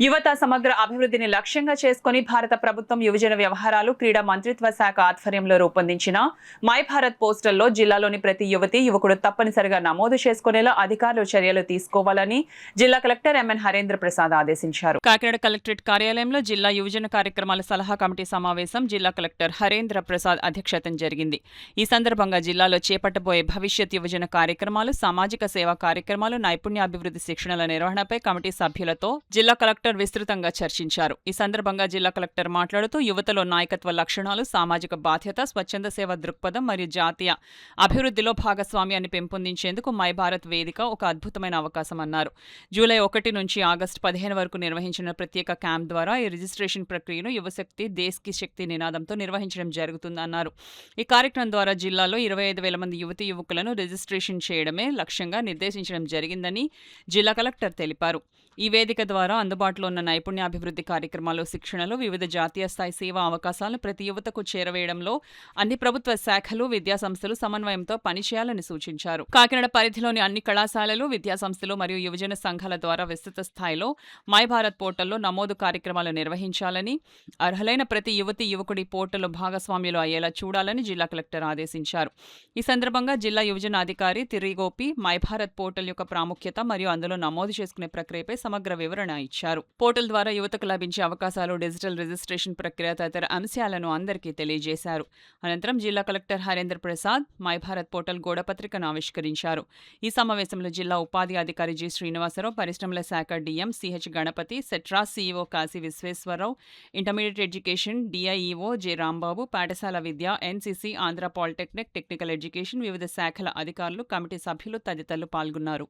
యువత సమగ్ర అభివృద్ధిని లక్ష్యంగా చేసుకుని భారత ప్రభుత్వం యువజన వ్యవహారాలు క్రీడా మంత్రిత్వ శాఖ ఆధ్వర్యంలో రూపొందించిన మై భారత్ పోస్టర్లో జిల్లాలోని ప్రతి యువతి యువకుడు తప్పనిసరిగా నమోదు చేసుకునేలా అధికారులు చర్యలు తీసుకోవాలని జిల్లా కలెక్టర్ ఎంఎన్ హరేంద్ర ప్రసాద్ ఆదేశించారు. కాకినాడ కలెక్టరేట్ కార్యాలయంలో జిల్లా యువజన కార్యక్రమాల సలహా కమిటీ సమావేశం జిల్లా కలెక్టర్ హరేంద్ర ప్రసాద్ అధ్యక్షతన జరిగింది. ఈ సందర్భంగా జిల్లాలో చేపట్టబోయే భవిష్యత్ యువజన కార్యక్రమాలు, సామాజిక సేవా కార్యక్రమాలు, నైపుణ్యాభివృద్ధి శిక్షణల నిర్వహణపై కమిటీ సభ్యులతో జిల్లా కలెక్టర్ విస్తృతంగా చర్చించారు. ఈ సందర్భంగా జిల్లా కలెక్టర్ మాట్లాడుతూ యువతలో నాయకత్వ లక్షణాలు, సామాజిక బాధ్యత, స్వచ్ఛంద సేవ దృక్పథం మరియు జాతీయ అభివృద్ధిలో భాగస్వామ్యాన్ని పెంపొందించేందుకు మై భారత్ వేదిక ఒక అద్భుతమైన అవకాశం అన్నారు. జూలై 1 నుంచి ఆగస్టు 15 వరకు నిర్వహించిన ప్రత్యేక క్యాంప్ ద్వారా ఈ రిజిస్ట్రేషన్ ప్రక్రియను యువశక్తి దేశ్ కి శక్తి నినాదంతో నిర్వహించడం జరుగుతుందన్నారు. ఈ కార్యక్రమం ద్వారా జిల్లాలో 25,000 మంది యువతీ యువకులను రిజిస్ట్రేషన్ చేయడమే లక్ష్యంగా నిర్దేశించడం జరిగిందని జిల్లా కలెక్టర్ తెలిపారు. ఈ వేదిక ద్వారా అందుబాటులో ఉన్న నైపుణ్యాభివృద్ధి కార్యక్రమాలు, శిక్షణలు, వివిధ జాతీయ స్థాయి సేవా అవకాశాలను ప్రతి యువతకు చేరవేయడంలో అన్ని ప్రభుత్వ శాఖలు, విద్యాసంస్థలు సమన్వయంతో పనిచేయాలని సూచించారు. కాకినాడ పరిధిలోని అన్ని కళాశాలలు, విద్యాసంస్థలు మరియు యువజన సంఘాల ద్వారా విస్తృత స్థాయిలో మై భారత్ పోర్టల్లో నమోదు కార్యక్రమాలు నిర్వహించాలని, అర్హులైన ప్రతి యువతీ యువకుడి పోర్టల్లో భాగస్వామ్యులు అయ్యేలా చూడాలని జిల్లా కలెక్టర్ ఆదేశించారు. ఈ సందర్భంగా జిల్లా యువజన అధికారి తిరిగోపి మై భారత్ పోర్టల్ యొక్క ప్రాముఖ్యత మరియు అందులో నమోదు చేసుకునే ప్రక్రియపై సమగ్ర వివరణ ఇచ్చారు. పోర్టల్ ద్వారా యువతకు లభించే అవకాశాలు, డిజిటల్ రిజిస్ట్రేషన్ ప్రక్రియ తదితర అంశాలను అందరికీ తెలియజేశారు. అనంతరం జిల్లా collector Harendra Prasad My Bharat portal గోడపత్రికను ఆవిష్కరించారు. ఈ సమావేశంలో జిల్లా ఉపాధి అధికారి జి శ్రీనివాసరావు, పరిశ్రమల శాఖ DM CH Ganapathi, Setraz CEO Kasi Visweswararao, intermediate education DIEO J Rambabu, పాఠశాల విద్య, NCC, Andhra polytechnic, technical education, వివిధ శాఖల అధికారులు, కమిటీ సభ్యులు తదితరులు పాల్గొన్నారు.